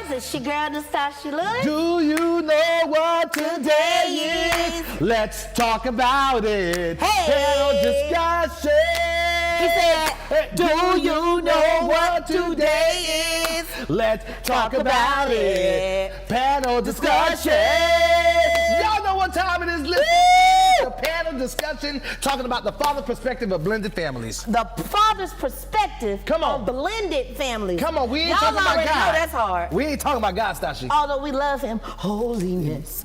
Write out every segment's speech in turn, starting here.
boys, it's your girl Natasha Lewis. Do you know what today is? Let's talk about it. Hey. Panel discussion. He said, Hey, do you know what today is? Let's talk about it. Panel discussion. Y'all know what time it is. Listen, it's a panel discussion talking about the father perspective of blended families. The father's perspective Come on. on blended families. Come on, we ain't Y'all talking about already God. know that's hard. We ain't talking about God, Stashi. Although we love him, holiness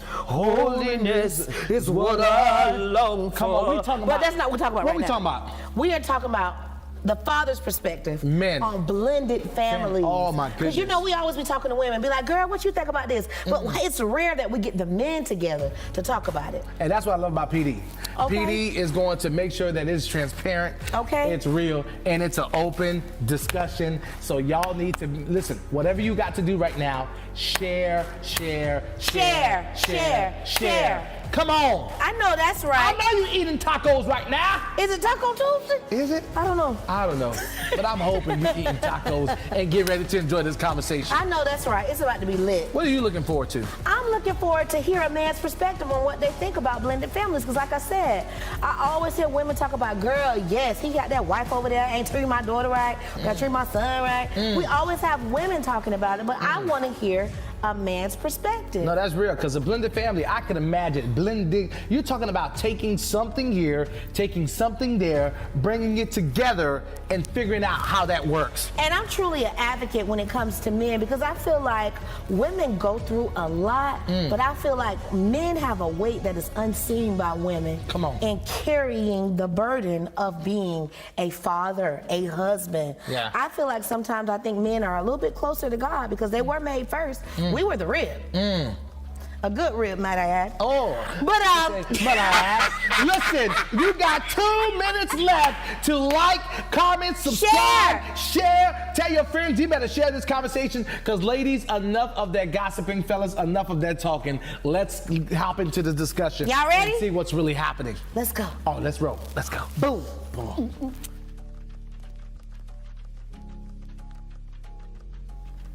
is what I long for. Come on, we talking about. But that's not what we're talking about What right we now. talking about? We are talking about the father's perspective Men. on blended families. Oh, my Because you goodness. know we always be talking to women, be like, girl, what you think about this? But it's rare that we get the men together to talk about it. And that's what I love about PD. Okay. PD is going to make sure that it's transparent, Okay. it's real, and it's an open discussion. So y'all need to listen. Whatever you got to do right now, share. Share. Come on. I know that's I right. know you eating tacos right now. Is it Taco Tuesday? Is it? I don't know. I don't know, but I'm hoping you're eating tacos and get ready to enjoy this conversation. I know that's right. It's about to be lit. What are you looking forward to? I'm looking forward to hear a man's perspective on what they think about blended families. Because like I said, I always hear women talk about, girl, yes, he got that wife over there, ain't treating my daughter right, got treat my son right. We always have women talking about it, but I want to hear a man's perspective. No, that's real, because a blended family, I can imagine blending. You're talking about taking something here, taking something there, bringing it together, and figuring out how that works. And I'm truly an advocate when it comes to men because I feel like women go through a lot, but I feel like men have a weight that is unseen by women. Come on. In carrying the burden of being a father, a husband. Yeah. I feel like sometimes I think men are a little bit closer to God because they were made first. We were the rib. A good rib, might I add. Oh. But Listen, you got 2 minutes left to like, comment, subscribe, share. Tell your friends, you better share this conversation because ladies, enough of that gossiping, fellas, enough of that talking. Let's hop into the discussion. Y'all ready? And see what's really happening. let's go. Oh, let's roll. Let's go. Boom. Boom.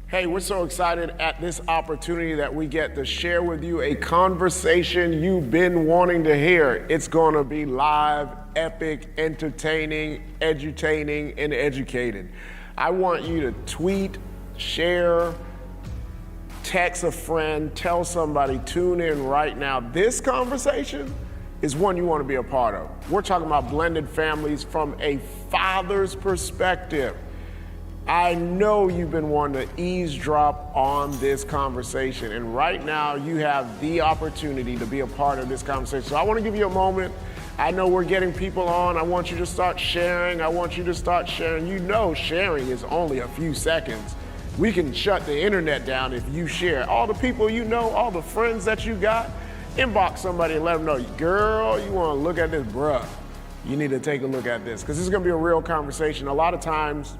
Hey, we're so excited at this opportunity that we get to share with you a conversation you've been wanting to hear. It's going to be live, epic, entertaining, edutaining, and educated. I want you to tweet, share, text a friend, tell somebody, tune in right now. This conversation is one you want to be a part of. We're talking about blended families from a father's perspective. I know you've been wanting to eavesdrop on this conversation, and right now you have the opportunity to be a part of this conversation. So I want to give you a moment. I know we're getting people on. I want you to start sharing. I want you to start sharing. You know sharing is only a few seconds. We can shut the internet down if you share. All the people you know, all the friends that you got, inbox somebody and let them know, girl, you want to look at this, bruh. You need to take a look at this, because this is going to be a real conversation. A lot of times,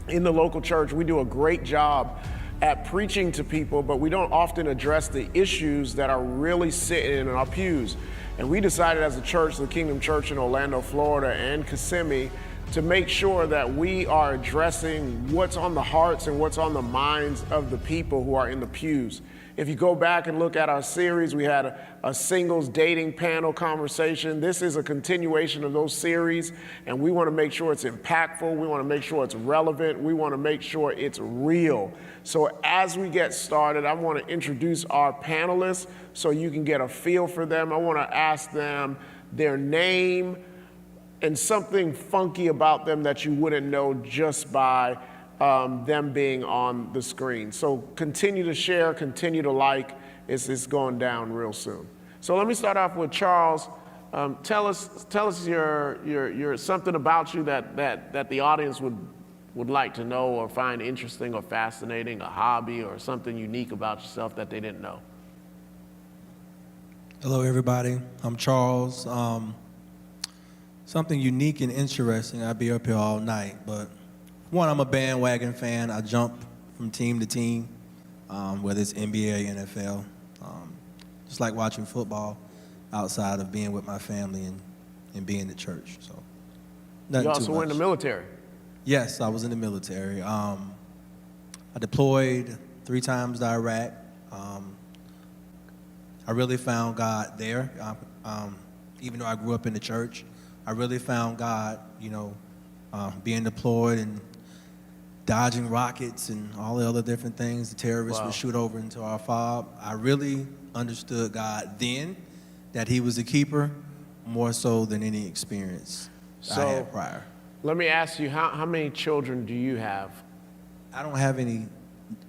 in the local church, we do a great job at preaching to people, but we don't often address the issues that are really sitting in our pews. And we decided as a church, the Kingdom Church in Orlando, Florida, and Kissimmee, to make sure that we are addressing what's on the hearts and what's on the minds of the people who are in the pews. If you go back and look at our series, we had a singles dating panel conversation. This is a continuation of those series, and we want to make sure it's impactful. We want to make sure it's relevant. We want to make sure it's real. So as we get started, I want to introduce our panelists so you can get a feel for them. I want to ask them their name and something funky about them that you wouldn't know just by them being on the screen. So continue to share, continue to like. It's going down real soon. So let me start off with Charles. Tell us your something about you that the audience would like to know or find interesting or fascinating, a hobby or something unique about yourself that they didn't know. Hello, everybody. I'm Charles. Something unique and interesting. I'd be up here all night, but one, I'm a bandwagon fan. I jump from team to team, whether it's NBA, NFL. Just like watching football outside of being with my family and being at church. So, nothing You too also were in the much. military. Yes, I was in the military. I deployed 3 times to Iraq. I really found God there. Even though I grew up in the church, I really found God, being deployed and dodging rockets and all the other different things the terrorists would shoot over into our fob. I really understood God then, that he was a keeper, more so than any experience I had prior. Let me ask you, how many children do you have? I don't have any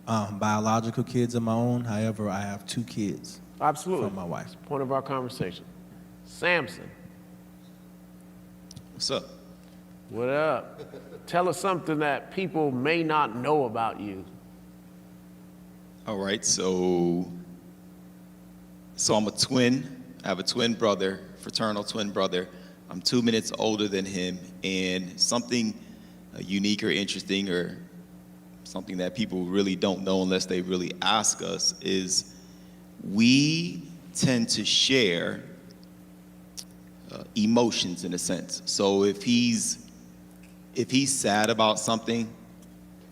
biological kids of my own. However, I have 2 kids. Absolutely. From my wife. Point of our conversation. Samson. What's up? What up? Tell us something that people may not know about you. All right, so I'm a twin. I have a twin brother, fraternal twin brother. I'm 2 minutes older than him, and something unique or interesting or something that people really don't know unless they really ask us is we tend to share emotions in a sense. So if he's sad about something,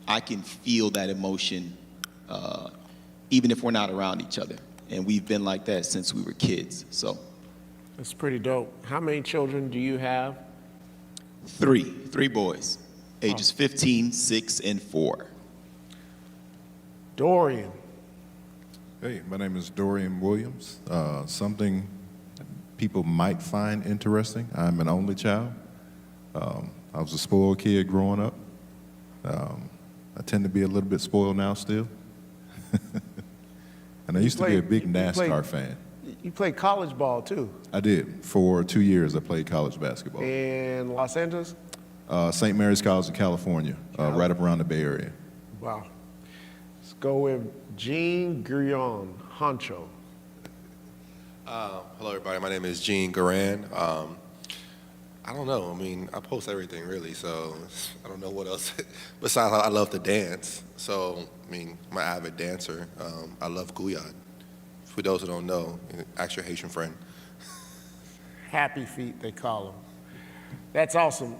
I can feel that emotion even if we're not around each other. And we've been like that since we were kids, so. That's pretty dope. How many children do you have? 3 boys, ages 15, 6, and 4. Dorian. Hey, my name is Dorian Williams. Something people might find interesting. I'm an only child. I was a spoiled kid growing up. I tend to be a little bit spoiled now still. And I used to be a big NASCAR fan. You played college ball too? I did. For 2 years, I played college basketball. In Los Angeles? St. Mary's College in California, right up around the Bay Area. Wow. Let's go with Gene Guillon, Honcho. Hello, everybody. My name is Gene Garan. I don't know. I mean, I post everything, really, so I don't know what else. Besides, I love to dance. So, I mean, I'm an avid dancer. I love Guyad. For those who don't know, ask your Haitian friend. Happy feet, they call them. That's awesome.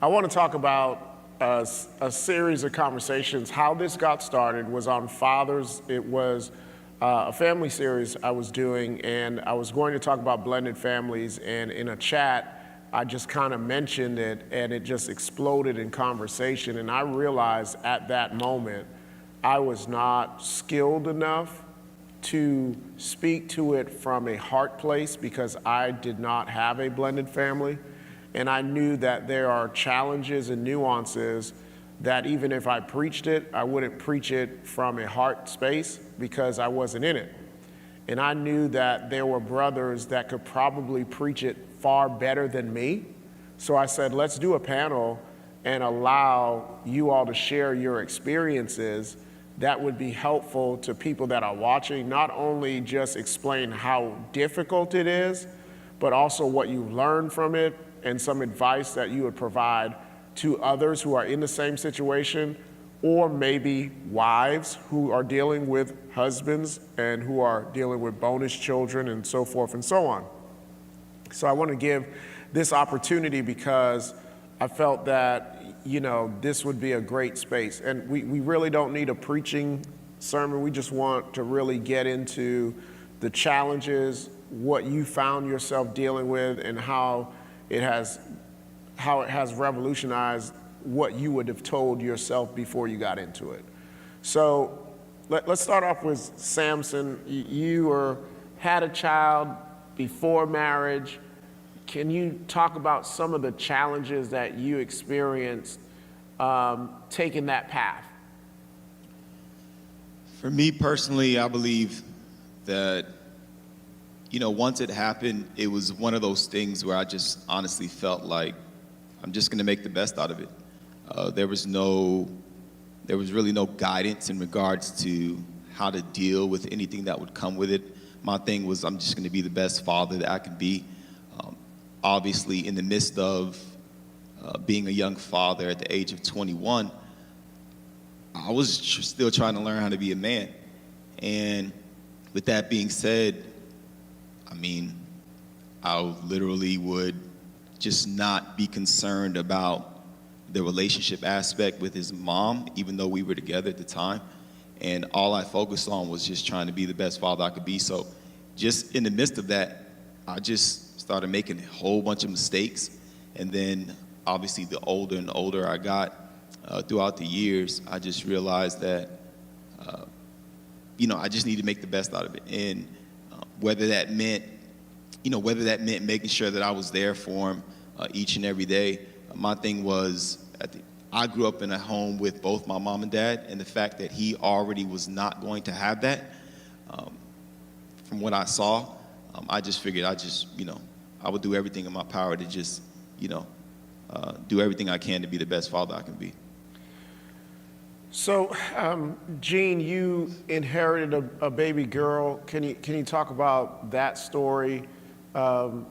I want to talk about a series of conversations. How this got started was on Fathers. It was a family series I was doing, and I was going to talk about blended families, and in a chat, I just kind of mentioned it, and it just exploded in conversation, and I realized at that moment I was not skilled enough to speak to it from a heart place because I did not have a blended family, and I knew that there are challenges and nuances that even if I preached it, I wouldn't preach it from a heart space because I wasn't in it. And I knew that there were brothers that could probably preach it far better than me. So I said, let's do a panel and allow you all to share your experiences that would be helpful to people that are watching, not only just explain how difficult it is, but also what you've learned from it and some advice that you would provide to others who are in the same situation, or maybe wives who are dealing with husbands and who are dealing with bonus children and so forth and so on. So I want to give this opportunity because I felt that, this would be a great space. And we really don't need a preaching sermon. We just want to really get into the challenges, what you found yourself dealing with, and how it has revolutionized what you would have told yourself before you got into it. So let's start off with Samson. You had a child before marriage. Can you talk about some of the challenges that you experienced taking that path? For me personally, I believe that, once it happened, it was one of those things where I just honestly felt like I'm just going to make the best out of it. There was really no guidance in regards to how to deal with anything that would come with it. My thing was I'm just going to be the best father that I can be. Obviously, in the midst of being a young father at the age of 21, I was still trying to learn how to be a man. And with that being said, I literally would just not be concerned about the relationship aspect with his mom, even though we were together at the time. and all I focused on was just trying to be the best father I could be. So just in the midst of that, I just started making a whole bunch of mistakes. And then obviously the older and older I got throughout the years, I just realized that, I just need to make the best out of it. And whether that meant making sure that I was there for him each and every day. My thing was, I grew up in a home with both my mom and dad, and the fact that he already was not going to have that, from what I saw, I just figured I would do everything in my power to just, do everything I can to be the best father I can be. So, Gene, you inherited a baby girl. Can you talk about that story? The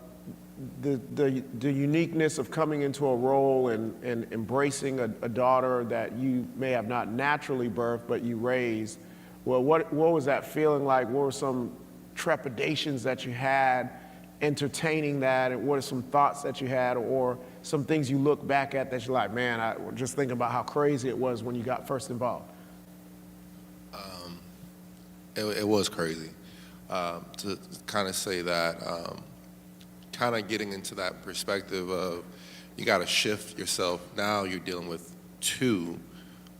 uniqueness of coming into a role and embracing a daughter that you may have not naturally birthed, but you raised. Well, what was that feeling like? What were some trepidations that you had entertaining that? And what are some thoughts that you had, or some things you look back at that you're like, man, I just thinking about how crazy it was when you got first involved? It was crazy. To kind of say that, kind of getting into that perspective of you got to shift yourself. Now you're dealing with two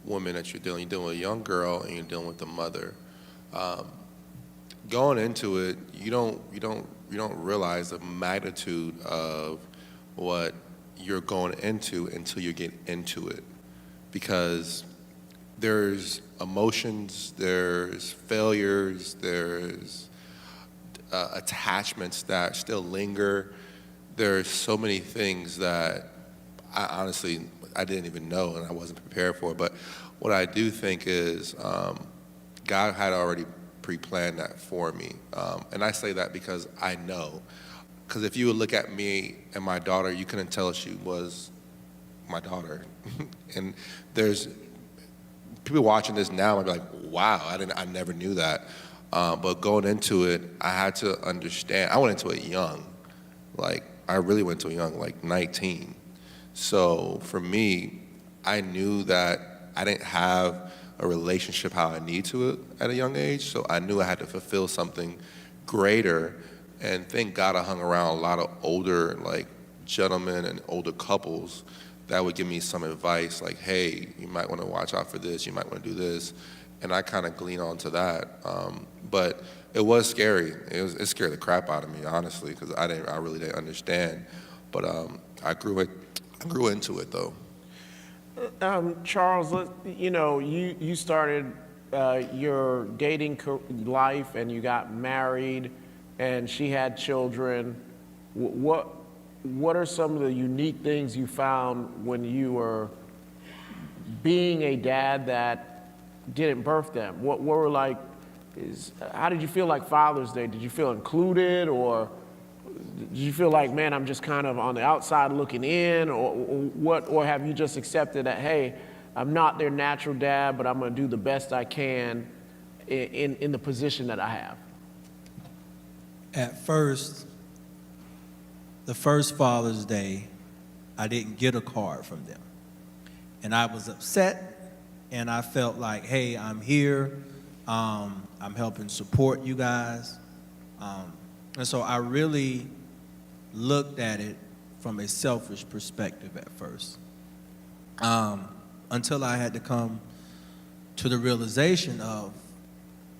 women that you're dealing with a young girl and you're dealing with the mother. Going into it, you don't realize the magnitude of what you're going into until you get into it, because there's emotions, there's failures, there's attachments that still linger. There's so many things that I honestly didn't even know and I wasn't prepared for. But what I do think is God had already pre-planned that for me. And I say that because I know. Because if you would look at me and my daughter, you couldn't tell she was my daughter. And there's people watching this now might be like, wow, I never knew that. But going into it, I had to understand. I went into it young. I really went into it young, 19. So for me, I knew that I didn't have a relationship how I need to it at a young age. So I knew I had to fulfill something greater. And thank God I hung around a lot of older, gentlemen and older couples that would give me some advice, like, hey, you might want to watch out for this, you might want to do this. And I kind of glean onto that. But it was scary. It scared the crap out of me, honestly, because I really didn't understand. But I grew into it, though. Charles, you started your dating life and you got married and she had children. What are some of the unique things you found when you were being a dad that didn't birth them? What were how did you feel like Father's Day? Did you feel included, or did you feel like, man, I'm just kind of on the outside looking in, or have you just accepted that, hey, I'm not their natural dad, but I'm going to do the best I can in the position that I have? At first, the first Father's Day, I didn't get a card from them. And I was upset, and I felt like, hey, I'm here. I'm helping support you guys. And so I really looked at it from a selfish perspective at first, until I had to come to the realization of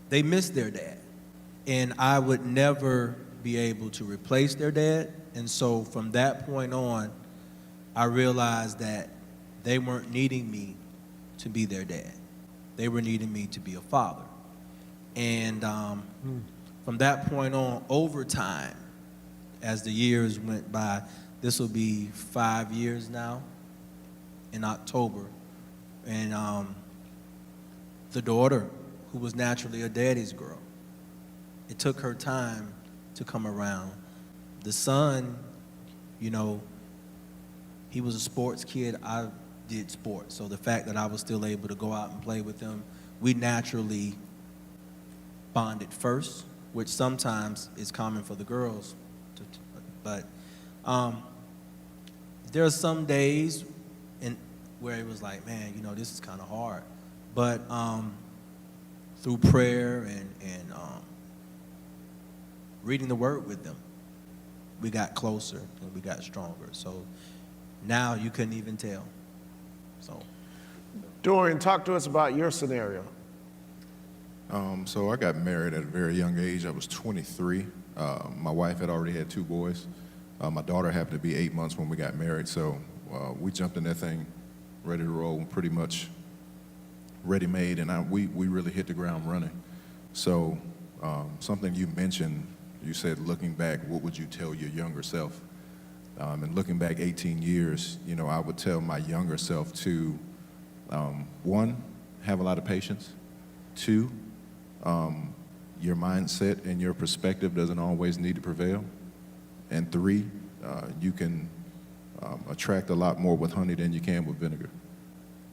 they missed their dad. And I would never be able to replace their dad. And so from that point on, I realized that they weren't needing me to be their dad. They were needing me to be a father. And from that point on, over time, as the years went by, this will be 5 years now in October. And the daughter, who was naturally a daddy's girl, it took her time to come around. The son, he was a sports kid. I did sports. So the fact that I was still able to go out and play with him, we naturally bonded first, which sometimes is common for the girls. But there are some days where it was like, man, this is kind of hard. But through prayer and reading the word with them, we got closer and we got stronger. So now you couldn't even tell. So, Dorian, talk to us about your scenario. So I got married at a very young age. I was 23. My wife had already had 2 boys. My daughter happened to be 8 months when we got married, so we jumped in that thing ready to roll, pretty much ready-made, and we really hit the ground running. So something you mentioned, you said looking back, what would you tell your younger self? And looking back 18 years, you know, I would tell my younger self to, 1, have a lot of patience. 2, your mindset and your perspective doesn't always need to prevail. And 3, you can attract a lot more with honey than you can with vinegar.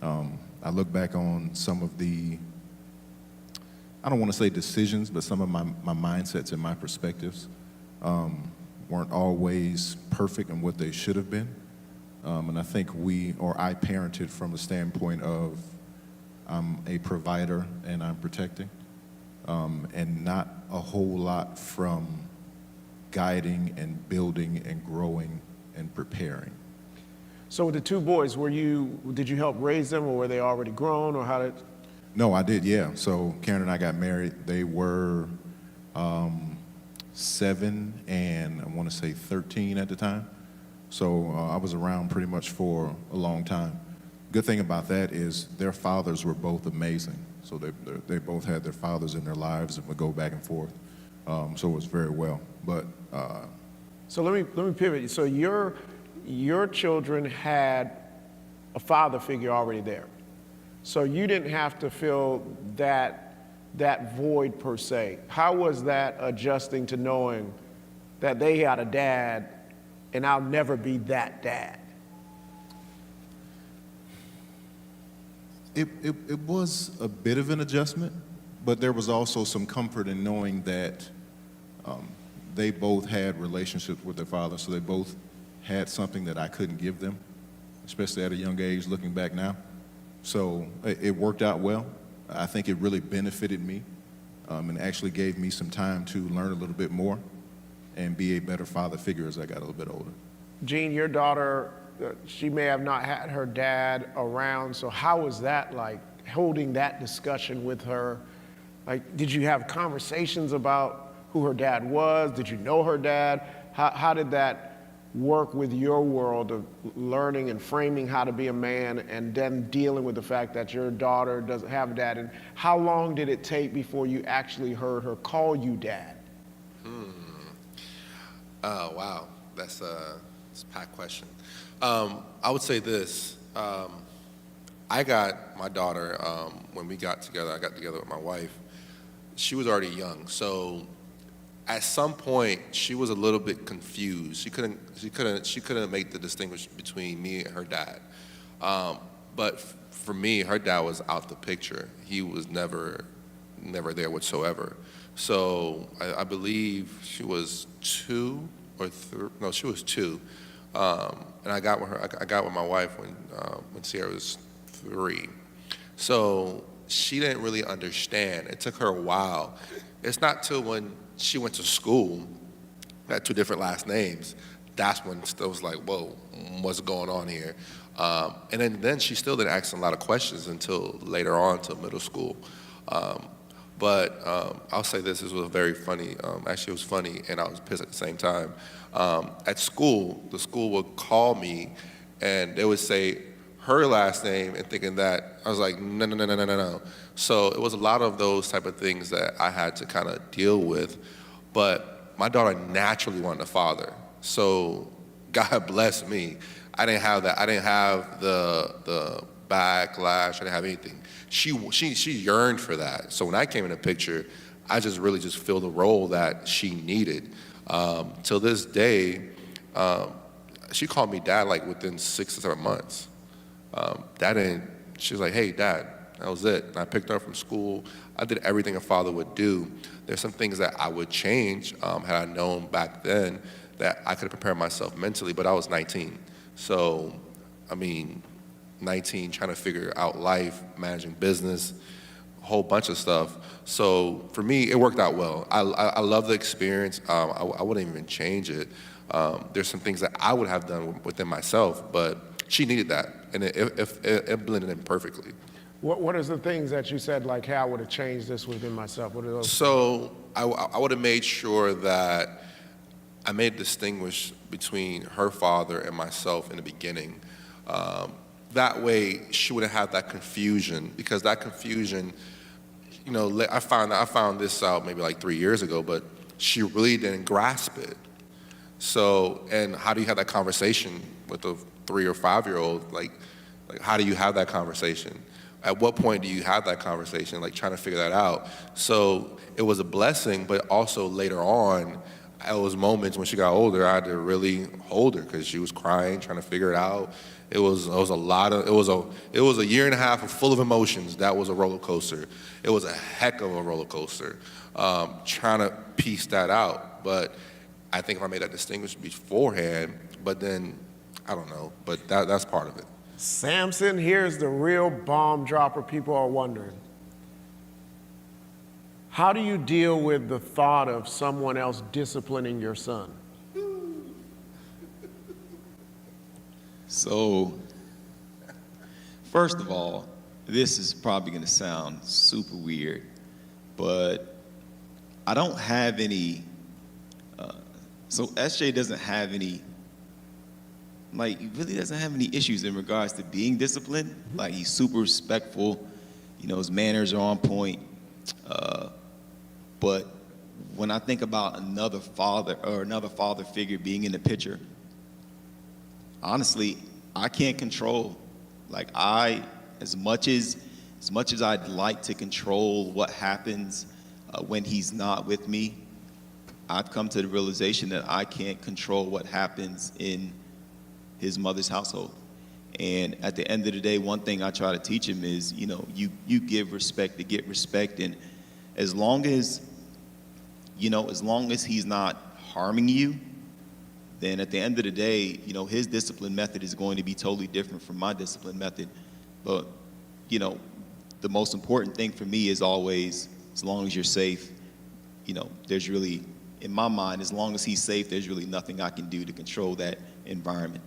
I look back on some of the, I don't want to say decisions, but some of my mindsets and my perspectives weren't always perfect in what they should have been. And I think I parented from the standpoint of I'm a provider and I'm protecting, and not a whole lot from guiding and building and growing and preparing. So with the 2 boys, did you help raise them, or were they already grown, or how did? No, I did, yeah. So Karen and I got married. They were 7 and I want to say 13 at the time. So I was around pretty much for a long time. Good thing about that is their fathers were both amazing. So they both had their fathers in their lives and would go back and forth. So it was very well. But So let me pivot. So your children had a father figure already there. So you didn't have to fill that void per se. How was that adjusting to knowing that they had a dad and I'll never be that dad? it was a bit of an adjustment, but there was also some comfort in knowing that they both had relationships with their father, so they both had something that I couldn't give them, especially at a young age looking back now. So it worked out well. I think it really benefited me and actually gave me some time to learn a little bit more and be a better father figure as I got a little bit older. Gene, your daughter, she may have not had her dad around, so how was that like, holding that discussion with her? Like, did you have conversations about who her dad was? Did you know her dad? How did that work with your world of learning and framing how to be a man and then dealing with the fact that your daughter doesn't have a dad? And how long did it take before you actually heard her call you dad? Oh, wow. That's a packed question. I would say this. I got my daughter, when we got together, I got together with my wife. She was already young. So at some point, she was a little bit confused. She couldn't make the distinction between me and her dad. But for me, her dad was out the picture. He was never there whatsoever. So I believe she was 2 or 3. No, she was 2. And I got with her. I got with my wife when Sierra was 3. So she didn't really understand. It took her a while. It's not till when she went to school, had 2 different last names, that's when it was like, whoa, what's going on here? And then she still didn't ask a lot of questions until later on, till middle school. But I'll say this was very funny. Actually, it was funny, and I was pissed at the same time. At school, the school would call me, and they would say her last name, and thinking that, I was like, no. So it was a lot of those type of things that I had to kind of deal with. But my daughter naturally wanted a father. So God bless me. I didn't have that. I didn't have the backlash. I didn't have anything. She yearned for that. So when I came in the picture, I just really just filled the role that she needed. Till this day, she called me dad like within 6 or 7 months. She was like, hey, Dad, that was it. And I picked her up from school. I did everything a father would do. There's some things that I would change had I known back then that I could have prepared myself mentally, but I was 19. So, 19, trying to figure out life, managing business, whole bunch of stuff. So for me, it worked out well. I love the experience. I wouldn't even change it. There's some things that I would have done within myself, but she needed that, and it blended in perfectly. What are the things that you said, like, hey, I would have changed this within myself? What are those? So I would have made sure that I made a distinguish between her father and myself in the beginning. That way, she wouldn't have that confusion, because that confusion, you know, I found this out maybe like 3 years ago, but she really didn't grasp it. So, and how do you have that conversation with a 3 or 5 year old? Like how do you have that conversation? At what point do you have that conversation? Like trying to figure that out. So it was a blessing, but also later on, at those moments when she got older, I had to really hold her because she was crying, trying to figure it out. It was a year and a half full of emotions. That was a roller coaster. It was a heck of a roller coaster, trying to piece that out. But I think if I made that distinction beforehand, but then, I don't know, but that's part of it. Samson, here's the real bomb dropper people are wondering. How do you deal with the thought of someone else disciplining your son? So, first of all, this is probably going to sound super weird, but I don't have any, so SJ doesn't have any, like, he really doesn't have any issues in regards to being disciplined. Like, he's super respectful, you know, his manners are on point. But when I think about another father figure being in the picture, honestly, I can't control. Like, as much as I'd like to control what happens when he's not with me, I've come to the realization that I can't control what happens in his mother's household. And at the end of the day, one thing I try to teach him is, you know, you give respect to get respect. And as long as he's not harming you, then at the end of the day, you know, his discipline method is going to be totally different from my discipline method. But, you know, the most important thing for me is always, as long as you're safe, you know, there's really, in my mind, as long as he's safe, there's really nothing I can do to control that environment.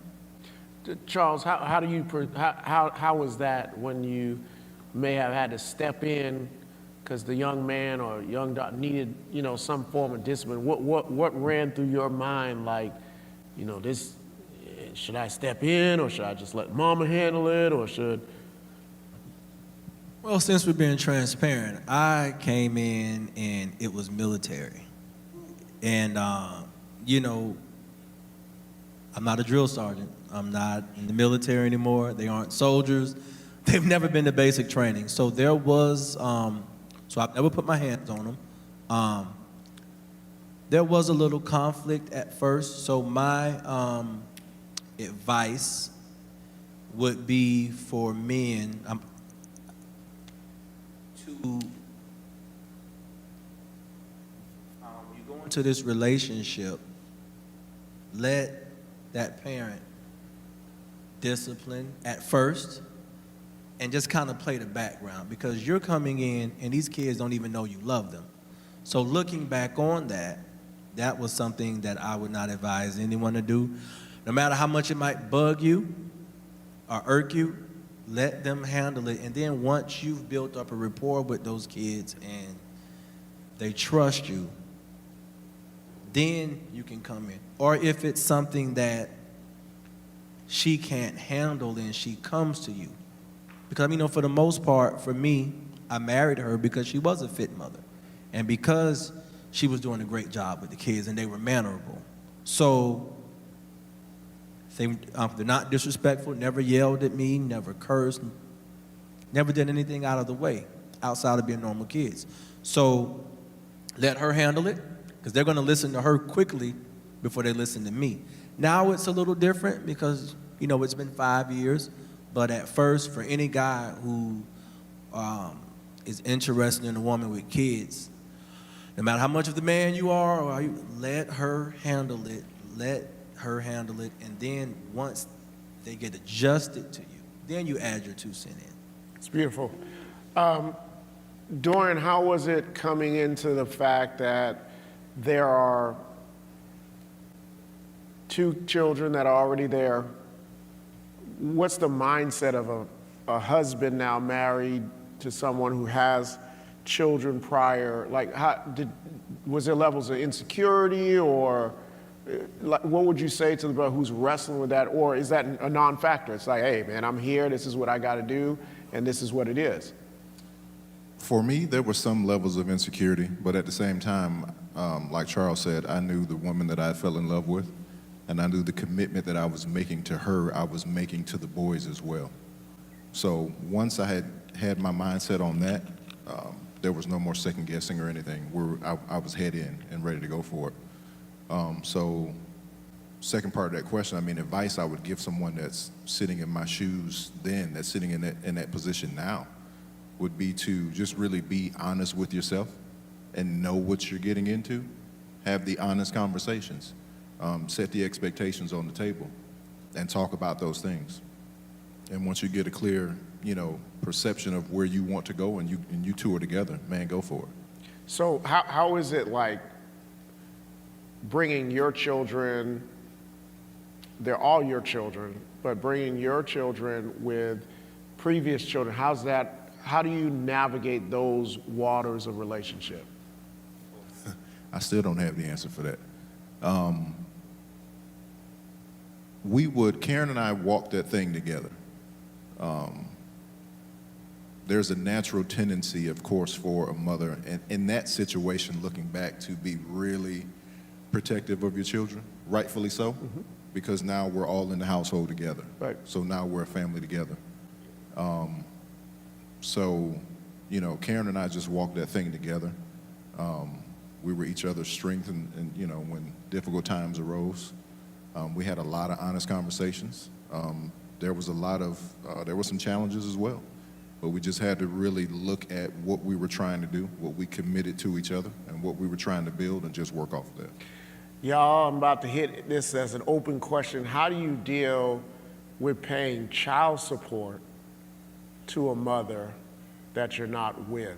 Charles, how was that when you may have had to step in because the young man or young daughter needed, you know, some form of discipline? What ran through your mind, like, you know, this, should I step in, or should I just let mama handle it, or should? Well, since we're being transparent, I came in and it was military. And, you know, I'm not a drill sergeant. I'm not in the military anymore. They aren't soldiers. They've never been to basic training. So there was, so I've never put my hands on them. There was a little conflict at first. So my advice would be for men to, you go into this relationship, let that parent discipline at first and just kind of play the background, because you're coming in and these kids don't even know you love them. So looking back on that, that was something that I would not advise anyone to do. No matter how much it might bug you or irk you, let them handle it. And then once you've built up a rapport with those kids and they trust you, then you can come in. Or if it's something that she can't handle, then she comes to you. Because, you know, for the most part, for me, I married her because she was a fit mother. And because she was doing a great job with the kids and they were mannerable. So they're not disrespectful, never yelled at me, never cursed, never did anything out of the way outside of being normal kids. So let her handle it, because they're going to listen to her quickly before they listen to me. Now it's a little different because, you know, it's been 5 years. But at first, for any guy who is interested in a woman with kids, no matter how much of the man you are, or let her handle it. Let her handle it. And then once they get adjusted to you, then you add your 2 cents in. It's beautiful. Dorian, how was it coming into the fact that there are 2 children that are already there? What's the mindset of a husband now married to someone who has children prior? Like, was there levels of insecurity, or like, what would you say to the brother who's wrestling with that? Or is that a non-factor? It's like, hey, man, I'm here, this is what I got to do, and this is what it is. For me, there were some levels of insecurity, but at the same time, like Charles said, I knew the woman that I fell in love with, and I knew the commitment that I was making to her, I was making to the boys as well. So once I had my mindset on that, there was no more second guessing or anything. I was head in and ready to go for it. So second part of that question, I mean, advice I would give someone that's sitting in my shoes then, that's sitting in that position now, would be to just really be honest with yourself and know what you're getting into. Have the honest conversations. Set the expectations on the table and talk about those things. And once you get a clear, perception of where you want to go and you two are together, man, go for it. So how is it like bringing your children, they're all your children, but bringing your children with previous children, how do you navigate those waters of relationship? I still don't have the answer for that. Karen and I walked that thing together. There's a natural tendency, of course, for a mother in that situation, looking back, to be really protective of your children, rightfully so, because now we're all in the household together. Right. So now we're a family together. So, Karen and I just walked that thing together. We were each other's strength, and when difficult times arose, we had a lot of honest conversations. There were some challenges as well, but we just had to really look at what we were trying to do, what we committed to each other, and what we were trying to build, and just work off of that. Y'all, I'm about to hit this as an open question. How do you deal with paying child support to a mother that you're not with?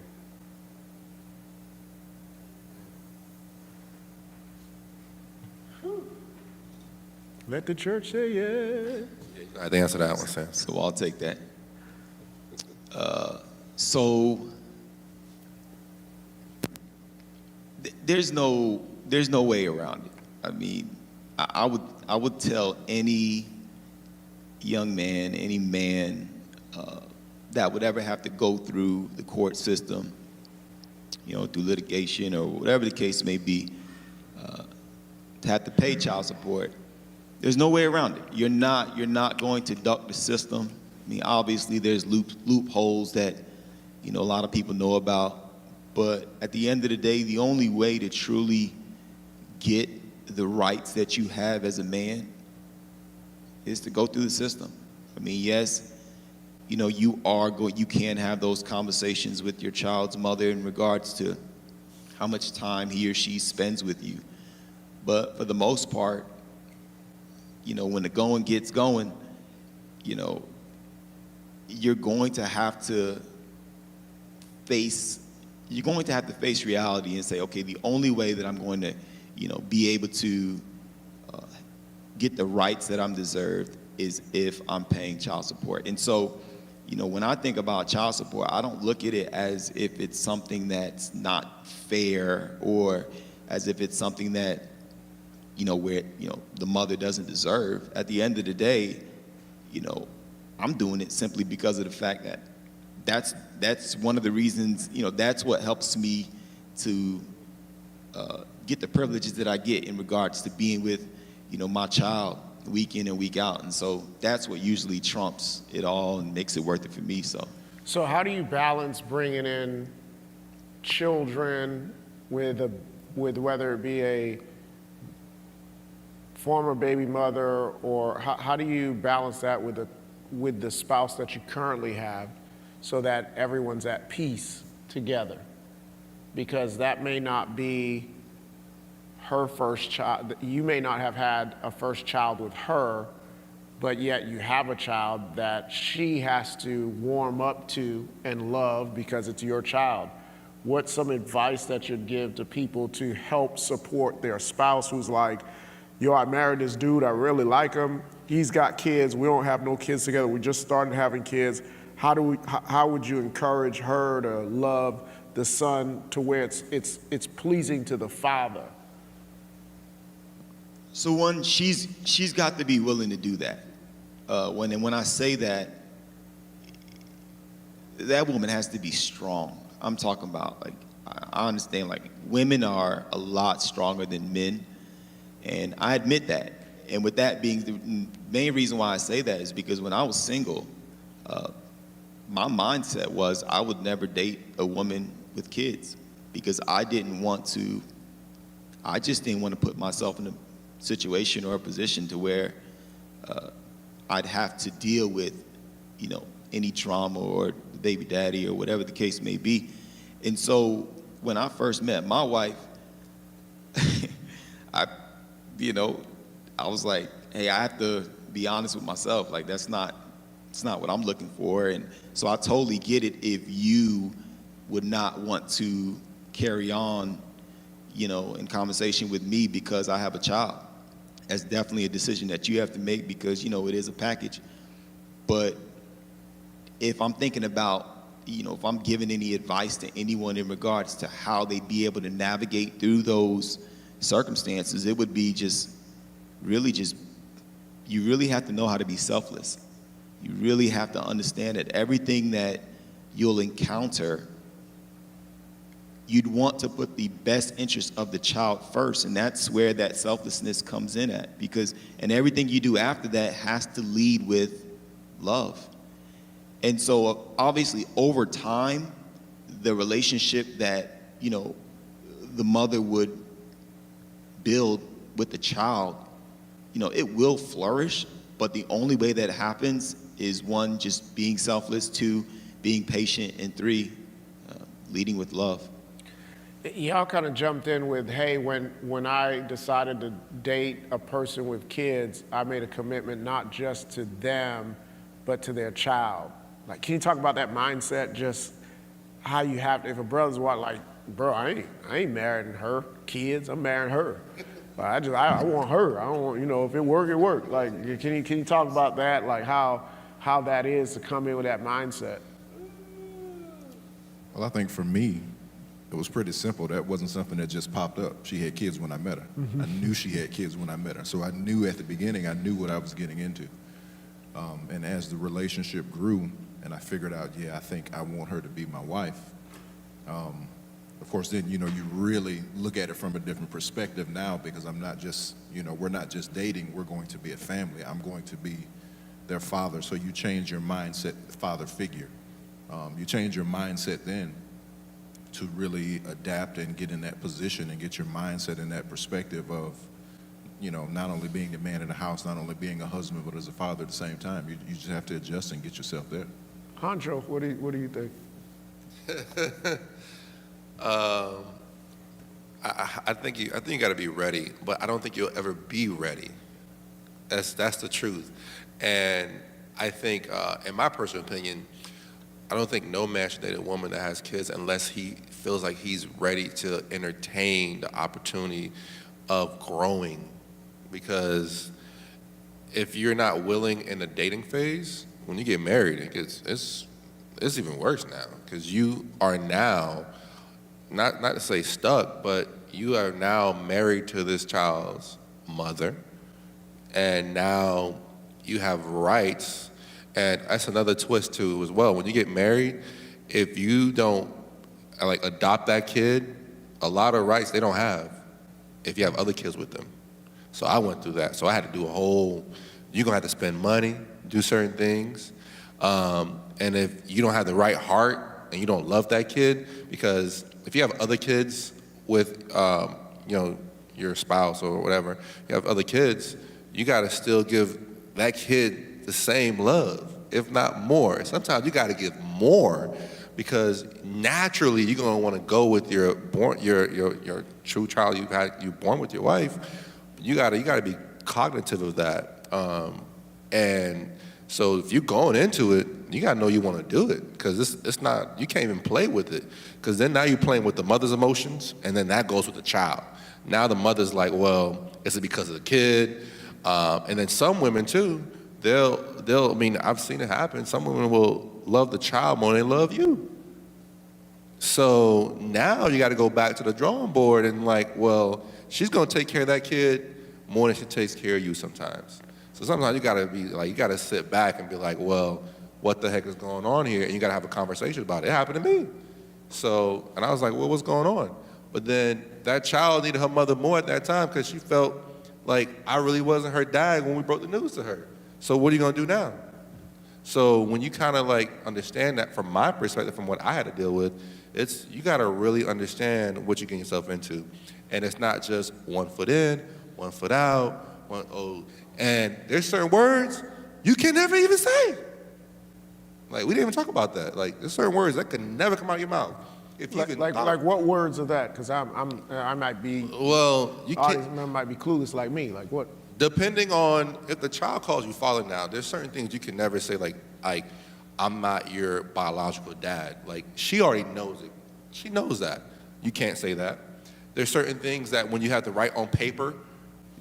Let the church say yeah. I think answer that one, Sam. So I'll take that. So there's no way around it. I mean, I would tell any young man, any man that would ever have to go through the court system, through litigation or whatever the case may be, to have to pay child support. There's no way around it. You're not going to duck the system. I mean, obviously there's loopholes that, a lot of people know about, but at the end of the day, the only way to truly get the rights that you have as a man is to go through the system. I mean, yes, you can have those conversations with your child's mother in regards to how much time he or she spends with you. But for the most part, when the going gets going, you're going to have to face reality and say, okay, the only way that I'm going to, be able to get the rights that I'm deserved is if I'm paying child support. And so, when I think about child support, I don't look at it as if it's something that's not fair or as if it's something that, where, the mother doesn't deserve. At the end of the day, I'm doing it simply because of the fact that that's one of the reasons, that's what helps me to get the privileges that I get in regards to being with, my child week in and week out. And so that's what usually trumps it all and makes it worth it for me. So how do you balance bringing in children with whether it be a former baby mother, or how do you balance that with the spouse that you currently have so that everyone's at peace together? Because that may not be her first child. You may not have had a first child with her, but yet you have a child that she has to warm up to and love because it's your child. what's some advice that you'd give to people to help support their spouse who's like, yo, I married this dude, I really like him, he's got kids, we don't have no kids together, we just started having kids. How would you encourage her to love the son to where it's pleasing to the father? So one, she's got to be willing to do that. When I say that, that woman has to be strong. I'm talking about, like, I understand, like, women are a lot stronger than men, and I admit that. And with that being the main reason why I say that is because when I was single, my mindset was I would never date a woman with kids because I just didn't want to put myself in a situation or a position to where I'd have to deal with, any trauma or baby daddy or whatever the case may be. And so when I first met my wife, I was like, hey, I have to be honest with myself. Like, it's not what I'm looking for. And so I totally get it if you would not want to carry on, in conversation with me because I have a child. That's definitely a decision that you have to make because, it is a package. But if I'm thinking about, if I'm giving any advice to anyone in regards to how they'd be able to navigate through those circumstances, it would be you really have to know how to be selfless. You really have to understand that everything that you'll encounter, you'd want to put the best interest of the child first, and that's where that selflessness comes in at. And everything you do after that has to lead with love. And so obviously over time, the relationship that, the mother would build with the child, it will flourish, but the only way that happens is one, just being selfless, two, being patient, and three, leading with love. Y'all kind of jumped in with, hey, when I decided to date a person with kids, I made a commitment not just to them, but to their child. Like, can you talk about that mindset, just how you have to, if a brother's like, bro, I ain't marrying her kids, I'm marrying her. But I want her. I don't want, if it work, it work. Like, can you talk about that, like how that is to come in with that mindset? Well, I think for me, it was pretty simple. That wasn't something that just popped up. She had kids when I met her. I knew she had kids when I met her. So I knew at the beginning, I knew what I was getting into. And as the relationship grew, and I figured out, I think I want her to be my wife. Of course, then, you really look at it from a different perspective now because I'm not just, we're not just dating, we're going to be a family. I'm going to be their father. So you change your mindset, father figure. You change your mindset then to really adapt and get in that position and get your mindset in that perspective of, not only being the man in the house, not only being a husband, but as a father at the same time. You just have to adjust and get yourself there. Honcho, what do you think? I think you got to be ready, but I don't think you'll ever be ready. That's the truth. And I think, in my personal opinion, I don't think no man should date a woman that has kids unless he feels like he's ready to entertain the opportunity of growing. Because if you're not willing in the dating phase, when you get married, it's even worse now. Because you are now, not to say stuck, but you are now married to this child's mother. And now you have rights. And that's another twist too as well. When you get married, if you don't adopt that kid, a lot of rights they don't have if you have other kids with them. So I went through that. So I had to do you're gonna have to spend money, do certain things. And if you don't have the right heart and you don't love that kid, because if you have other kids with, your spouse or whatever, you have other kids, you gotta still give that kid the same love, if not more. Sometimes you gotta give more because naturally you're gonna wanna go with your true child you born with your wife. You gotta be cognitive of that. And so if you're going into it, you gotta know you want to do it, because it's not, you can't even play with it, because then now you're playing with the mother's emotions, and then that goes with the child. Now the mother's like, well, is it because of the kid? And then some women too, I mean, I've seen it happen. Some women will love the child more than they love you. So now you got to go back to the drawing board and like, well, she's gonna take care of that kid more than she takes care of you sometimes. So sometimes you gotta be like, you gotta sit back and be like, well, what the heck is going on here? And you gotta have a conversation about it. It happened to me. So, and I was like, well, what's going on? But then that child needed her mother more at that time because she felt like I really wasn't her dad when we broke the news to her. So what are you gonna do now? So when you kind of like understand that from my perspective, from what I had to deal with, it's, you gotta really understand what you're getting yourself into. And it's not just 1 foot in, 1 foot out, and there's certain words you can never even say. Like, we didn't even talk about that. Like, there's certain words that can never come out of your mouth. If you Like what words are that? Because I might be, well, you audience can't, member might be clueless like me. Like what? depending on, if the child calls you father now, there's certain things you can never say, like I'm not your biological dad. Like, she already knows it. She knows that. You can't say that. There's certain things that when you have to write on paper,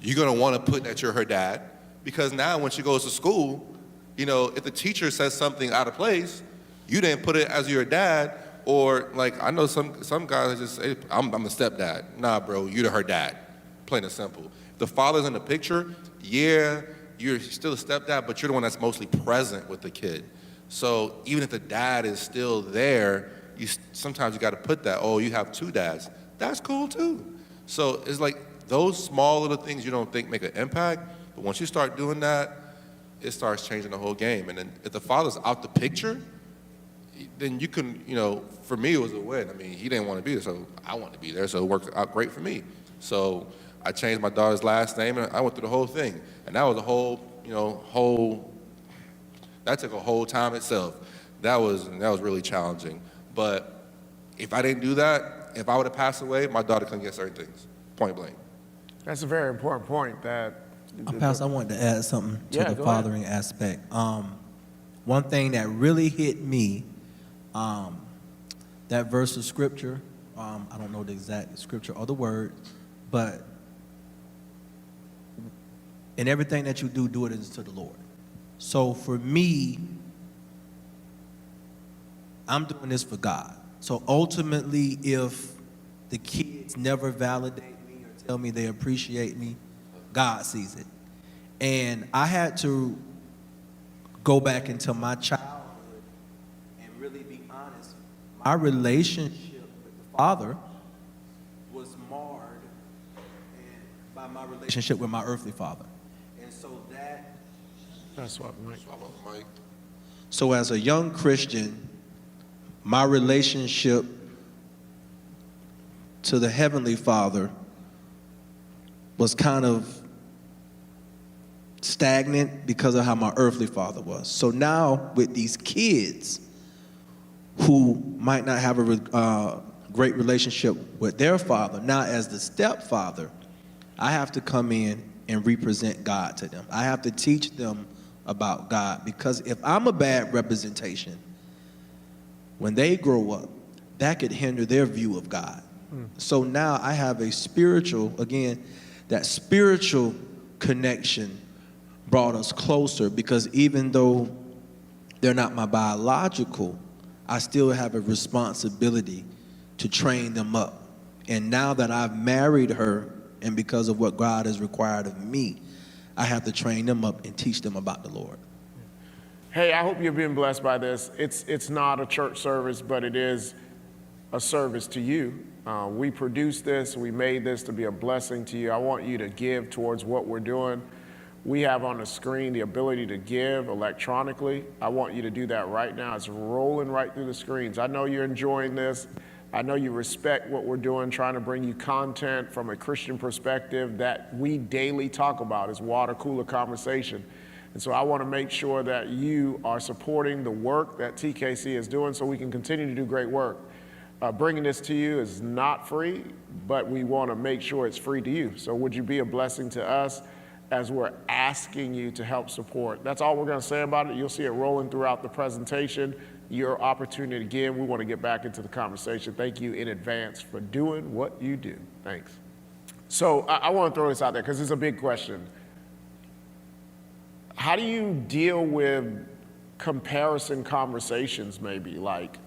you're gonna wanna put that you're her dad, because now when she goes to school, you know, if the teacher says something out of place, you didn't put it as your dad. Or like, I know some guys just say, I'm the stepdad. Nah, bro, you're her dad, plain and simple. If the father's in the picture, yeah, you're still a stepdad, but you're the one that's mostly present with the kid. So even if the dad is still there, sometimes you gotta put that, oh, you have 2 dads. That's cool too. So it's like those small little things you don't think make an impact, but once you start doing that, it starts changing the whole game. And then if the father's out the picture, then you can, you know, for me it was a win. I mean, he didn't want to be there, so I wanted to be there, so it worked out great for me. So I changed my daughter's last name, and I went through the whole thing. And that was a whole, you know, that took a whole time itself. That was really challenging. But if I didn't do that, if I would have passed away, my daughter couldn't get certain things, point blank. That's a very important point. That. Pastor, I wanted to add something to Yeah, the go fathering aspect. One thing that really hit me, that verse of scripture, I don't know the exact scripture or the word, but in everything that you do, do it to the Lord. So for me, I'm doing this for God. So ultimately, if the kids never validate me or tell me they appreciate me, God sees it. And I had to go back into my childhood and really be honest. My relationship with the Father was marred by my relationship with my earthly father. And so That's what Mike. So as a young Christian, my relationship to the Heavenly Father was kind of stagnant because of how my earthly father was. So now with these kids who might not have a great relationship with their father, now as the stepfather, I have to come in and represent God to them. I have to teach them about God, because if I'm a bad representation, when they grow up, that could hinder their view of God. So now I have a spiritual, again, that spiritual connection brought us closer, because even though they're not my biological, I still have a responsibility to train them up. And now that I've married her, and because of what God has required of me, I have to train them up and teach them about the Lord. Hey, I hope you've been blessed by this. It's not a church service, but it is a service to you. We produced this, we made this to be a blessing to you. I want you to give towards what we're doing. We have on the screen the ability to give electronically. I want you to do that right now. It's rolling right through the screens. I know you're enjoying this. I know you respect what we're doing, trying to bring you content from a Christian perspective that we daily talk about as water cooler conversation. And so I want to make sure that you are supporting the work that TKC is doing so we can continue to do great work. Bringing this to you is not free, but we want to make sure it's free to you. So would you be a blessing to us as we're asking you to help support. That's all we're going to say about it. You'll see it rolling throughout the presentation. Your opportunity again. We want to get back into the conversation. Thank you in advance for doing what you do. Thanks. So I want to throw this out there because it's a big question. How do you deal with comparison conversations, maybe like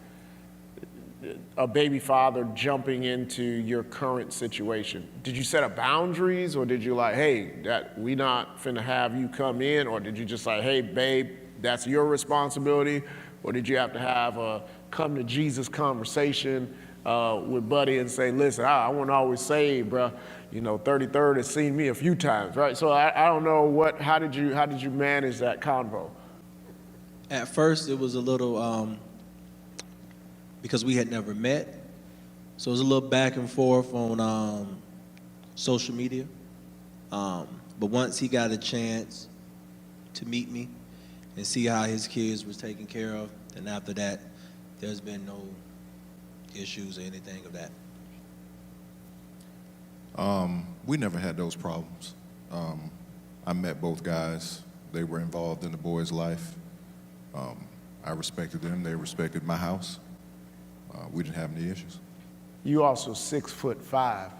a baby father jumping into your current situation? Did you set up boundaries, or did you like, hey, that we not finna have you come in, or did you just like, hey, babe, that's your responsibility, or did you have to have a come to Jesus conversation with Buddy and say, listen, I wasn't always saved, bro. You know, 33rd has seen me a few times, right? So I don't know how did you manage that convo? At first, it was a little, because we had never met, so it was a little back and forth on social media. But once he got a chance to meet me and see how his kids was taken care of, and after that, there's been no issues or anything of that. We never had those problems. I met both guys. They were involved in the boy's life. I respected them. They respected my house. We didn't have any issues. You also 6'5".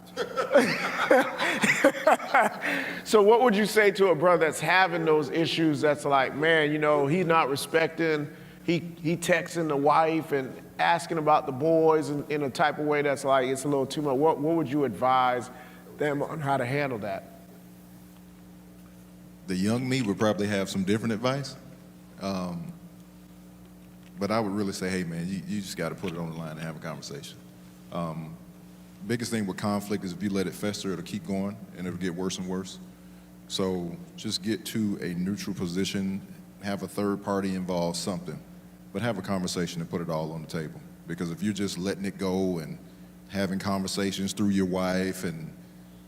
So what would you say to a brother that's having those issues that's like, man, you know, he's not respecting, he texting the wife and asking about the boys in a type of way that's like, it's a little too much. What would you advise them on how to handle that? The young me would probably have some different advice. But I would really say, hey, man, you just got to put it on the line and have a conversation. Biggest thing with conflict is if you let it fester, it'll keep going and it'll get worse and worse. So just get to a neutral position, have a third party involved, something, but have a conversation and put it all on the table. Because if you're just letting it go and having conversations through your wife and,